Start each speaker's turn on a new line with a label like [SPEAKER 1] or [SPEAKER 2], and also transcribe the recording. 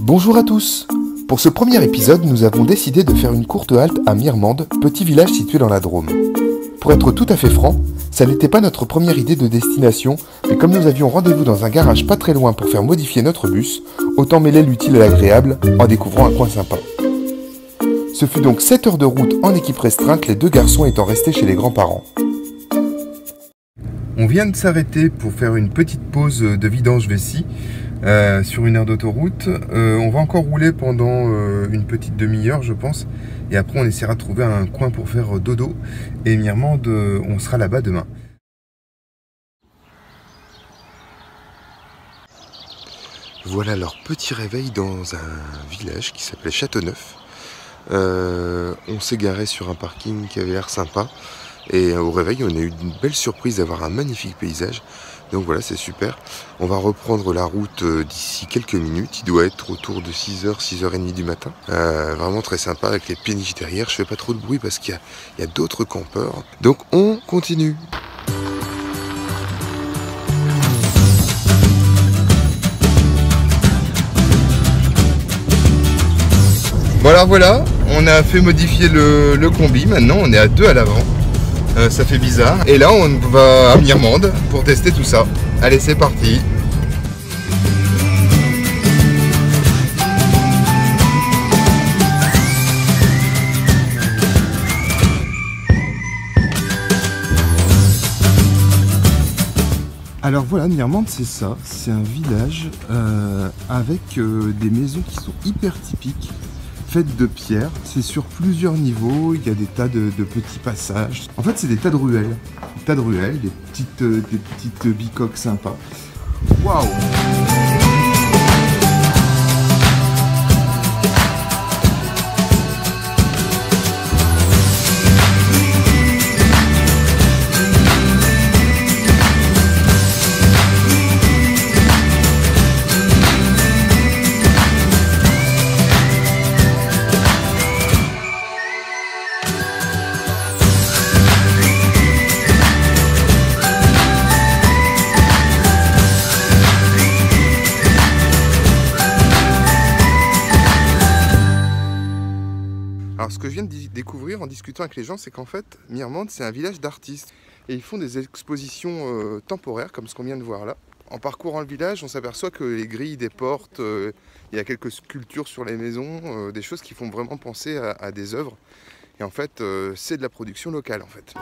[SPEAKER 1] Bonjour à tous. Pour ce premier épisode, nous avons décidé de faire une courte halte à Mirmande, petit village situé dans la Drôme. Pour être tout à fait franc, ça n'était pas notre première idée de destination, mais comme nous avions rendez-vous dans un garage pas très loin pour faire modifier notre bus, autant mêler l'utile à l'agréable en découvrant un coin sympa. Ce fut donc 7 heures de route en équipe restreinte, les deux garçons étant restés chez les grands-parents. On vient de s'arrêter pour faire une petite pause de vidange vessie sur une aire d'autoroute. On va encore rouler pendant une petite demi-heure, je pense, et après on essaiera de trouver un coin pour faire dodo. Et Mirmande, on sera là-bas demain. Voilà leur petit réveil dans un village qui s'appelait Châteauneuf. On s'est garé sur un parking qui avait l'air sympa. Et au réveil, on a eu une belle surprise d'avoir un magnifique paysage. Donc voilà, c'est super. On va reprendre la route d'ici quelques minutes. Il doit être autour de 6h, 6h30 du matin. Vraiment très sympa avec les péniches derrière. Je fais pas trop de bruit parce qu'il y a d'autres campeurs. Donc on continue. Bon alors voilà, on a fait modifier le combi. Maintenant, on est à 2 à l'avant. Ça fait bizarre. Et là, on va à Mirmande pour tester tout ça. Allez, c'est parti. Alors voilà, Mirmande, c'est ça. C'est un village avec des maisons qui sont hyper typiques, faites de pierre. C'est sur plusieurs niveaux, il y a des tas de petits passages. En fait, c'est des tas de ruelles. Des tas de ruelles, des petites bicoques sympas. Waouh! Alors ce que je viens de découvrir en discutant avec les gens, c'est qu'en fait, Mirmande, c'est un village d'artistes. Et ils font des expositions temporaires, comme ce qu'on vient de voir là. En parcourant le village, on s'aperçoit que les grilles des portes, il y a quelques sculptures sur les maisons, des choses qui font vraiment penser à des œuvres. Et en fait, c'est de la production locale, en fait.